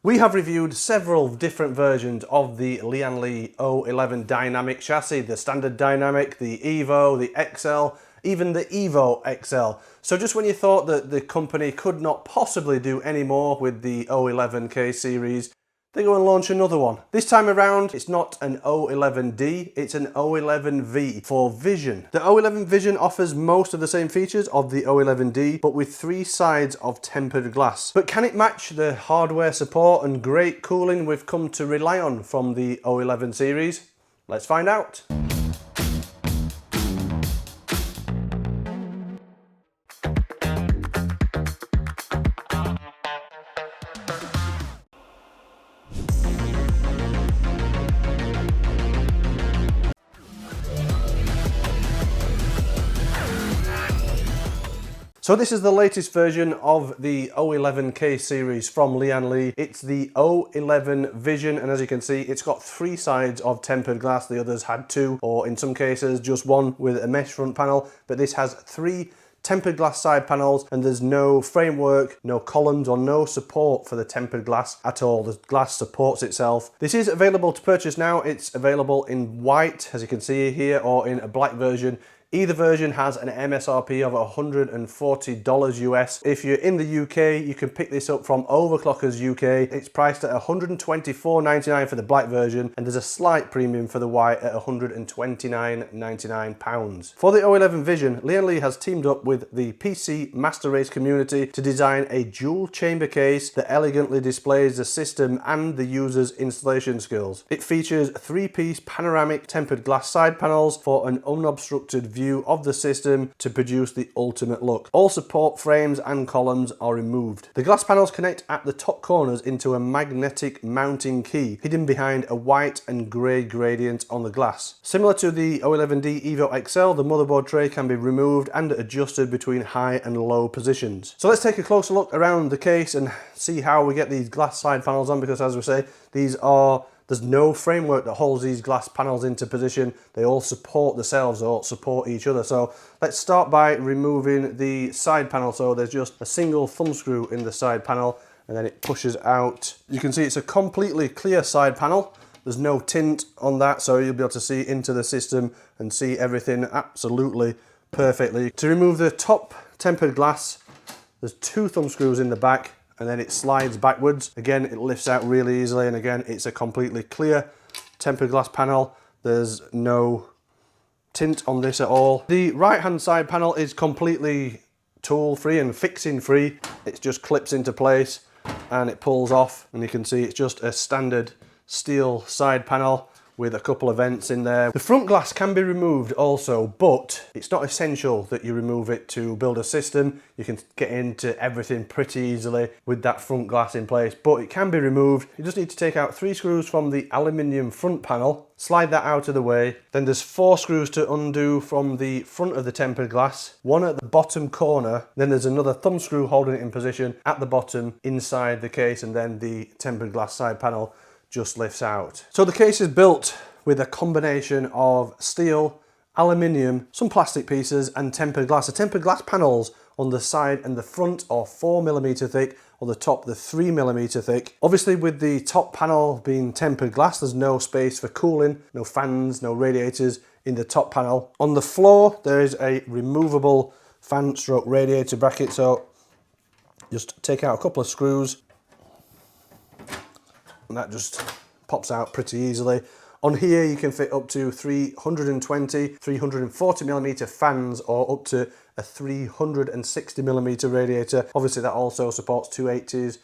We have reviewed several different versions of the Lian O11 Dynamic chassis, the standard Dynamic, the Evo, the XL, even the Evo XL. So just when you thought that the company could not possibly do any more with the O11K series, they go and launch another one. This time around, it's not an O11D, it's an O11V for Vision. The O11 Vision offers most of the same features of the O11D, but with 3 sides of tempered glass. But can it match the hardware support and great cooling we've come to rely on from the O11 series? Let's find out. So this is the latest version of the O11K series from Lian. It's the O11 Vision, and as you can see, it's got 3 sides of tempered glass. The others had 2, or in some cases just 1 with a mesh front panel, but this has 3 tempered glass side panels, and there's no framework, no columns, or no support for the tempered glass at all. The glass supports itself. This is available to purchase now. It's available in white, as you can see here, or in a black version. Either version has an MSRP of $140 US. If you're in the UK, you can pick this up from Overclockers UK. It's priced at £124.99 for the black version, and there's a slight premium for the white at £129.99. For the O11 Vision, Lian has teamed up with the PC Master Race community to design a dual chamber case that elegantly displays the system and the user's installation skills. It features 3-piece panoramic tempered glass side panels for an unobstructed view of the system to produce the ultimate look. All support frames and columns are removed. The glass panels connect at the top corners into a magnetic mounting key hidden behind a white and grey gradient on the glass. Similar to the O11D Evo XL, the motherboard tray can be removed and adjusted between high and low positions. So let's take a closer look around the case and see how we get these glass side panels on, because as we say, there's no framework that holds these glass panels into position. They all support themselves or support each other. So let's start by removing the side panel. So there's just a single thumb screw in the side panel, and then it pushes out. You can see it's a completely clear side panel. There's no tint on that, so you'll be able to see into the system and see everything absolutely perfectly. To remove the top tempered glass, there's 2 thumb screws in the back, and then it slides backwards. Again, it lifts out really easily, and again, it's a completely clear tempered glass panel. There's no tint on this at all. The right hand side panel is completely tool free and fixing free. It just clips into place and it pulls off, and you can see it's just a standard steel side panel with a couple of vents in there. The front glass can be removed also, but it's not essential that you remove it to build a system. You can get into everything pretty easily with that front glass in place, but it can be removed. You just need to take out 3 screws from the aluminium front panel, slide that out of the way. Then there's 4 screws to undo from the front of the tempered glass, 1 at the bottom corner, then there's another thumb screw holding it in position at the bottom inside the case, and then the tempered glass side panel just lifts out. So the case is built with a combination of steel, aluminium, some plastic pieces and tempered glass. The tempered glass panels on the side and the front are 4mm thick, on the top they're 3mm thick. Obviously with the top panel being tempered glass, there's no space for cooling, no fans, no radiators in the top panel. On the floor there is a removable fan stroke radiator bracket, so just take out a couple of screws and that just pops out pretty easily. On here you can fit up to 340mm fans, or up to a 360mm radiator. Obviously that also supports 280s,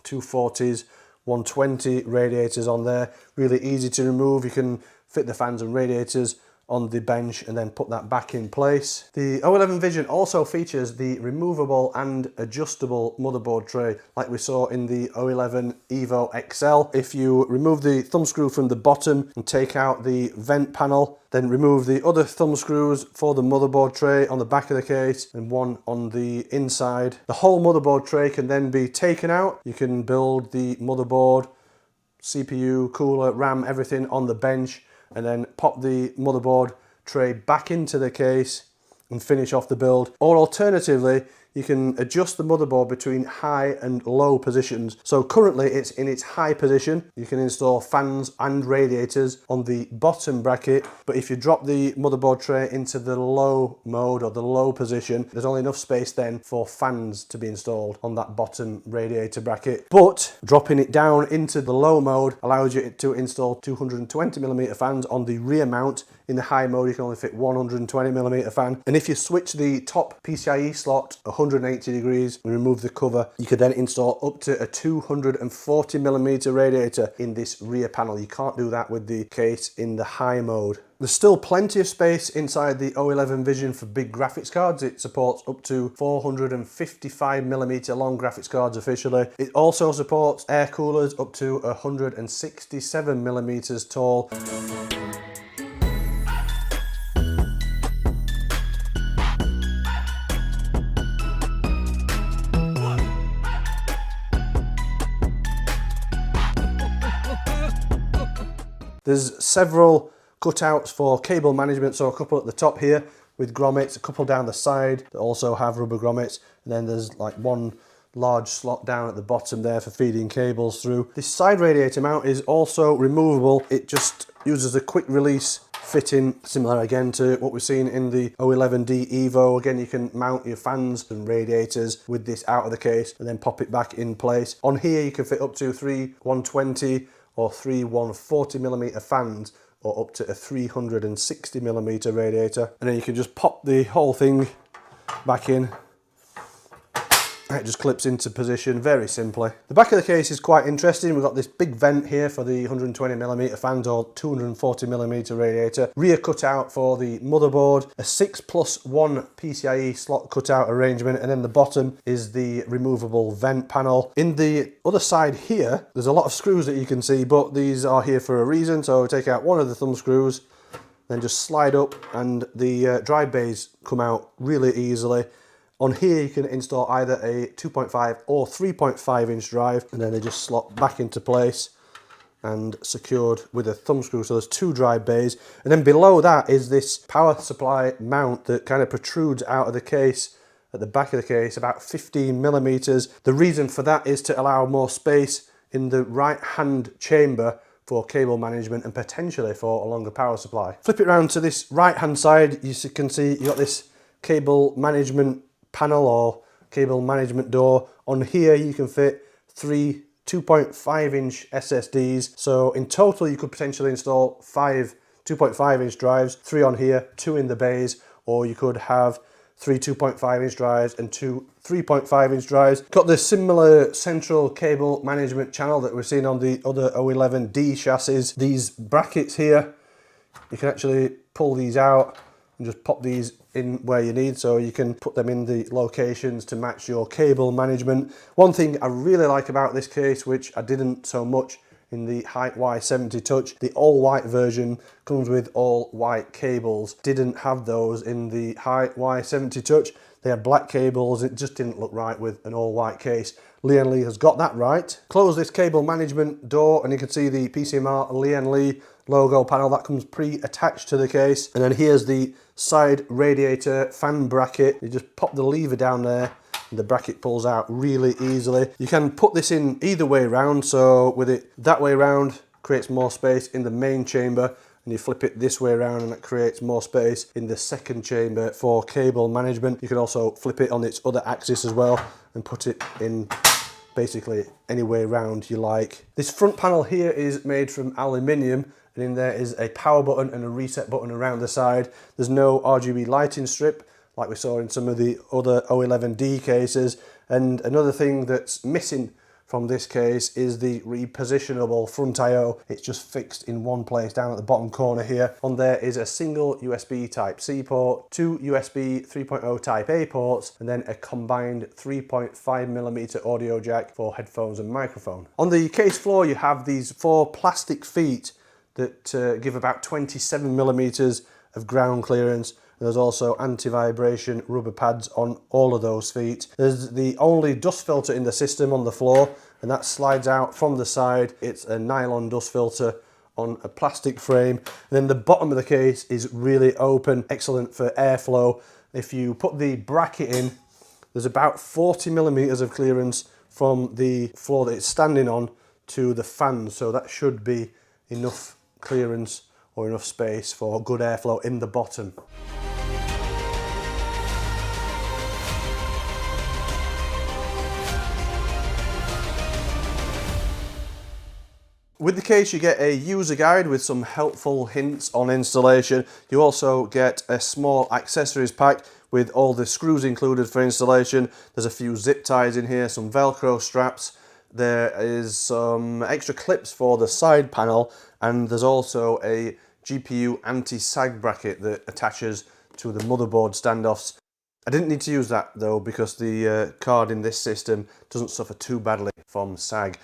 240s, 120 radiators on there. Really easy to remove. You can fit the fans and radiators on the bench and then put that back in place. The O11 Vision also features the removable and adjustable motherboard tray like we saw in the O11 Evo XL. If you remove the thumb screw from the bottom and take out the vent panel, then remove the other thumb screws for the motherboard tray on the back of the case and 1 on the inside. The whole motherboard tray can then be taken out. You can build the motherboard, CPU, cooler, RAM, everything on the bench, and then pop the motherboard tray back into the case and finish off the build. Or alternatively, you can adjust the motherboard between high and low positions. So currently it's in its high position. You can install fans and radiators on the bottom bracket, but if you drop the motherboard tray into the low mode or the low position, there's only enough space then for fans to be installed on that bottom radiator bracket. But dropping it down into the low mode allows you to install 220mm fans on the rear mount. In the high mode, you can only fit 120mm fan. And if you switch the top PCIe slot 180 degrees and remove the cover, you could then install up to a 240mm radiator in this rear panel. You can't do that with the case in the high mode. There's still plenty of space inside the O11 Vision for big graphics cards. It supports up to 455mm long graphics cards officially. It also supports air coolers up to 167mm tall. There's several cutouts for cable management, so a couple at the top here with grommets, a couple down the side that also have rubber grommets, and then there's like one large slot down at the bottom there for feeding cables through. This side radiator mount is also removable. It just uses a quick release fitting, similar again to what we've seen in the O11D Evo. Again, you can mount your fans and radiators with this out of the case and then pop it back in place. On here you can fit up to 3 120 or 3 140mm fans, or up to a 360mm radiator, and then you can just pop the whole thing back in. It just clips into position very simply. The back of the case is quite interesting. We've got this big vent here for the 120mm fans or 240mm radiator. Rear cutout for the motherboard, a 6+1 PCIe slot cutout arrangement, and then the bottom is the removable vent panel. In the other side here, there's a lot of screws that you can see, but these are here for a reason. So take out one of the thumb screws, then just slide up and the drive bays come out really easily. On here you can install either a 2.5 or 3.5 inch drive, and then they just slot back into place and secured with a thumb screw. So there's 2 drive bays, and then below that is this power supply mount that kind of protrudes out of the case at the back of the case, about 15mm. The reason for that is to allow more space in the right hand chamber for cable management and potentially for a longer power supply. Flip it around to this right hand side, you can see you got this cable management panel or cable management door. On here you can fit 3 2.5 inch SSDs, so in total you could potentially install 5 2.5 inch drives, 3 on here, 2 in the bays, or you could have 3 2.5 inch drives and 2 3.5 inch drives. Got the similar central cable management channel that we've seen on the other O11D chassis. These brackets here, you can actually pull these out and just pop these in where you need, so you can put them in the locations to match your cable management. One thing I really like about this case, which I didn't so much in the Height Y70 Touch, the all white version comes with all white cables. Didn't have those in the Height Y70 Touch. They had black cables. It just didn't look right with an all white case. Lian Li has got that right. Close this cable management door and you can see the PCMR Lian Li logo panel that comes pre-attached to the case. And then here's the side radiator fan bracket. You just pop the lever down there and the bracket pulls out really easily. You can put this in either way around, so with it that way around creates more space in the main chamber, and you flip it this way around and that creates more space in the second chamber for cable management. You can also flip it on its other axis as well and put it in basically any way around you like. This front panel here is made from aluminium, and in there is a power button and a reset button around the side. There's no RGB lighting strip like we saw in some of the other O11D cases, and another thing that's missing from this case is the repositionable front I/O. It's just fixed in one place down at the bottom corner here. On there is a single USB Type-C port, 2 USB 3.0 Type-A ports, and then a combined 3.5mm audio jack for headphones and microphone. On the case floor you have these 4 plastic feet that give about 27mm of ground clearance. There's also anti-vibration rubber pads on all of those feet. There's the only dust filter in the system on the floor, and that slides out from the side. It's a nylon dust filter on a plastic frame. And then the bottom of the case is really open, excellent for airflow. If you put the bracket in, There's about 40 millimeters of clearance from the floor that it's standing on to the fan, so that should be enough clearance or enough space for good airflow in the bottom. With the case you get a user guide with some helpful hints on installation. You also get a small accessories pack with all the screws included for installation. There's a few zip ties in here, some Velcro straps. There is some extra clips for the side panel, and there's also a GPU anti-sag bracket that attaches to the motherboard standoffs. I didn't need to use that though because the card in this system doesn't suffer too badly from sag.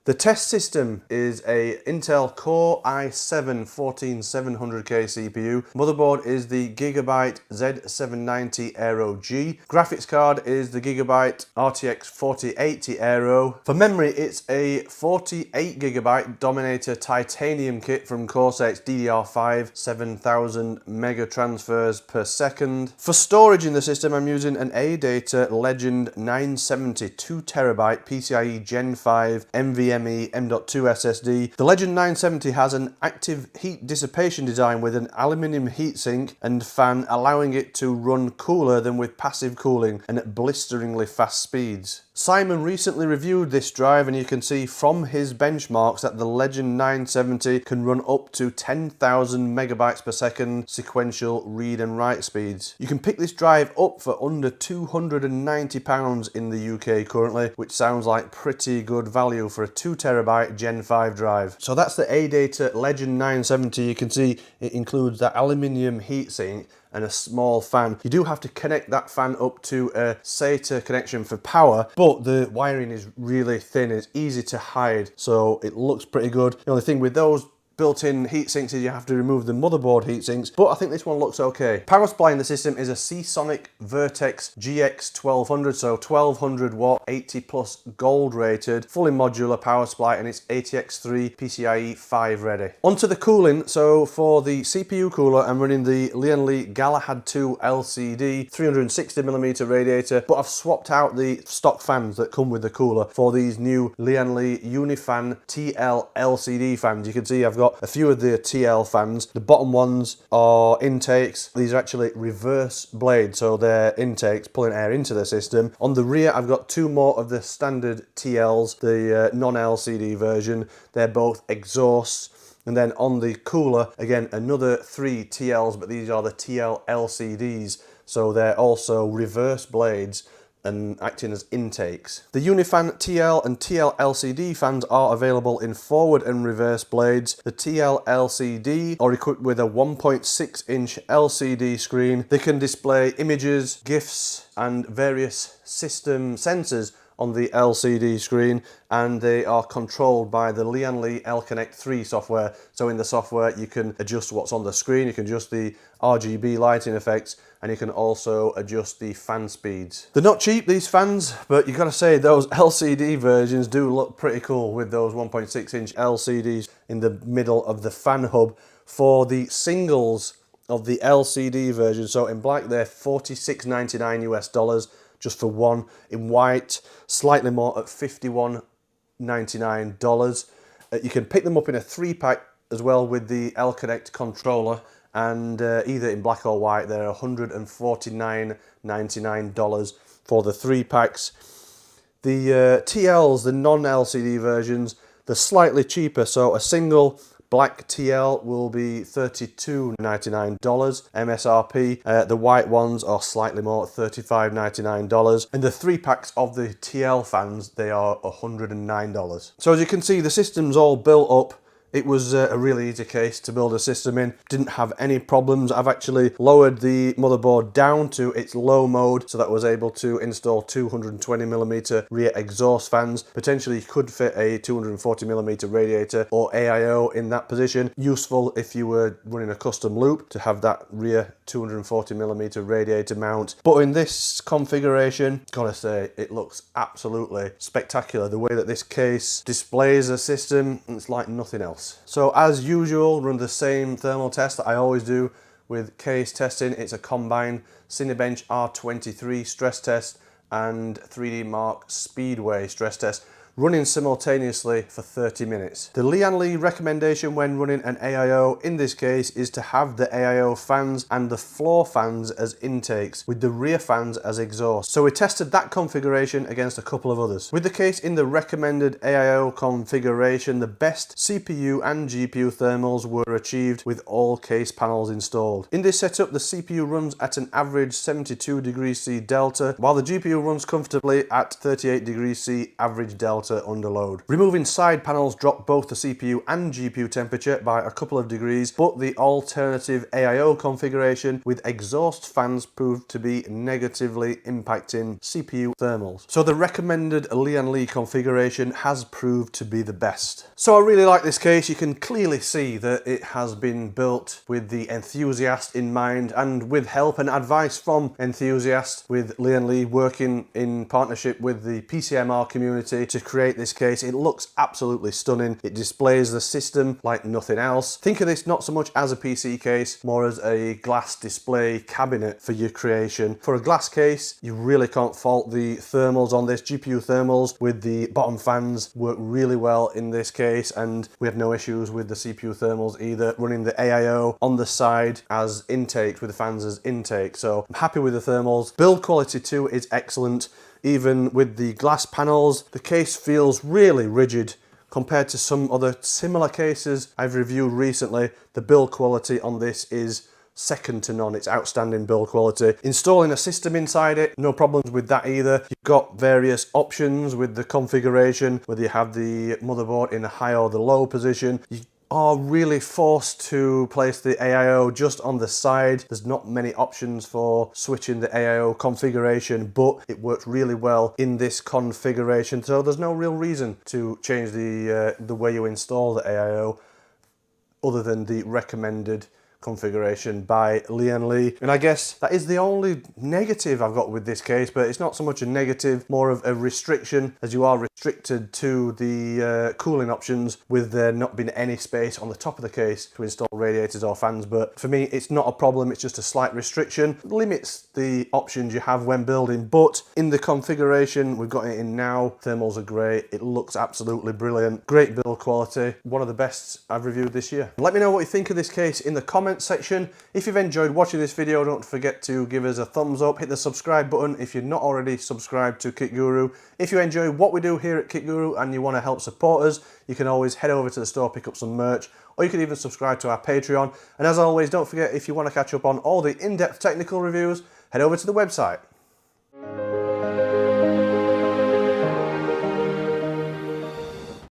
The test system is a Intel Core i7-14700K CPU. Motherboard is the Gigabyte Z790 Aero G. Graphics card is the Gigabyte RTX 4080 Aero. For memory, it's a 48GB Dominator titanium kit from Corsair's DDR5, 7000 mega transfers per second. For storage in the system, I'm using an ADATA Legend 970 2TB PCIe Gen 5 NVMe M.2 SSD. The Legend 970 has an active heat dissipation design with an aluminium heatsink and fan, allowing it to run cooler than with passive cooling and at blisteringly fast speeds. Simon recently reviewed this drive, and you can see from his benchmarks that the Legend 970 can run up to 10,000 megabytes per second sequential read and write speeds. You can pick this drive up for under £290 in the UK currently, which sounds like pretty good value for a 2TB Gen 5 drive. So that's the ADATA Legend 970. You can see it includes that aluminium heatsink and a small fan. You do have to connect that fan up to a SATA connection for power, but the wiring is really thin. It's easy to hide, so it looks pretty good. The only thing with those built-in heatsinks is you have to remove the motherboard heatsinks, but I think this one looks okay. Power supply in the system is a Seasonic Vertex GX 1200, so 1200 watt, 80 plus gold rated, fully modular power supply, and it's ATX3 PCIe 5 ready. Onto the cooling. So for the CPU cooler, I'm running the Lian Galahad 2 LCD 360mm radiator, but I've swapped out the stock fans that come with the cooler for these new Lian UNIFAN TL LCD fans. You can see I've got a few of the TL fans. The bottom ones are intakes. These are actually reverse blade, so they're intakes pulling air into the system. On the rear, I've got two more of the standard TLs, the non-LCD version. They're both exhausts. And then on the cooler, again, another 3 TLs, but these are the TL LCDs, so they're also reverse blades and acting as intakes. The UNIFAN TL and TL LCD fans are available in forward and reverse blades. The TL LCD are equipped with a 1.6-inch LCD screen. They can display images, GIFs, and various system sensors on the LCD screen, and they are controlled by the Lian L-Connect 3 software. So in the software you can adjust what's on the screen, you can adjust the RGB lighting effects, and you can also adjust the fan speeds. They're not cheap, these fans, but you gotta say those LCD versions do look pretty cool with those 1.6-inch LCDs in the middle of the fan hub. For the singles of the LCD version, so in black they're $46.99 US, just for one. In white, slightly more at $51.99. You can pick them up in a 3-pack as well with the L-Connect controller, and either in black or white, they're $149.99 for the 3-packs. The TLs, the non-LCD versions, they're slightly cheaper, so a single black TL will be $32.99 MSRP. The white ones are slightly more at $35.99. And the 3-packs of the TL fans, they are $109. So as you can see, the system's all built up. It was a really easy case to build a system in. Didn't have any problems. I've actually lowered the motherboard down to its low mode so that I was able to install 220mm rear exhaust fans. Potentially you could fit a 240mm radiator or AIO in that position. Useful if you were running a custom loop to have that rear 240mm radiator mount. But in this configuration, gotta say, it looks absolutely spectacular. The way that this case displays a system, it's like nothing else. So as usual, run the same thermal test that I always do with case testing. It's a combined Cinebench R23 stress test and 3D Mark Speedway stress test, running simultaneously for 30 minutes. The Lian Li recommendation when running an AIO in this case is to have the AIO fans and the floor fans as intakes, with the rear fans as exhaust. So we tested that configuration against a couple of others. With the case in the recommended AIO configuration, the best CPU and GPU thermals were achieved with all case panels installed. In this setup, the CPU runs at an average 72 degrees C delta, while the GPU runs comfortably at 38 degrees C average delta under load. Removing side panels dropped both the CPU and GPU temperature by a couple of degrees, but the alternative AIO configuration with exhaust fans proved to be negatively impacting CPU thermals. So the recommended Lian Li configuration has proved to be the best. So I really like this case. You can clearly see that it has been built with the enthusiast in mind and with help and advice from enthusiasts, with Lian Li working in partnership with the PCMR community to create this case. It looks absolutely stunning. It displays the system like nothing else. Think of this not so much as a PC case, more as a glass display cabinet for your creation. For a glass case, you really can't fault the thermals on this. GPU thermals with the bottom fans work really well in this case, and we have no issues with the CPU thermals either, running the AIO on the side as intakes with the fans as intake. So I'm happy with the thermals. Build quality too is excellent. Even with the glass panels, the case feels really rigid compared to some other similar cases I've reviewed recently. The build quality on this is second to none. It's outstanding build quality. Installing a system inside it, no problems with that either. You've got various options with the configuration, whether you have the motherboard in the high or the low position. You are really forced to place the AIO just on the side. There's not many options for switching the AIO configuration, but it works really well in this configuration, so there's no real reason to change the way you install the AIO other than the recommended configuration by Lian Li. And I guess that is the only negative I've got with this case, but it's not so much a negative, more of a restriction, as you are restricted to the cooling options with there not being any space on the top of the case to install radiators or fans. But for me, it's not a problem. It's just a slight restriction. It limits the options you have when building, but in the configuration we've got it in now, thermals are great. It looks absolutely brilliant. Great build quality. One of the best I've reviewed this year. Let me know what you think of this case in the comments section. If you've enjoyed watching this video, don't forget to give us a thumbs up, hit the subscribe button if you're not already subscribed to Kit Guru. If you enjoy what we do here at Kit Guru and you want to help support us, you can always head over to the store, pick up some merch, or you can even subscribe to our Patreon. And as always, don't forget, if you want to catch up on all the in-depth technical reviews, head over to the website.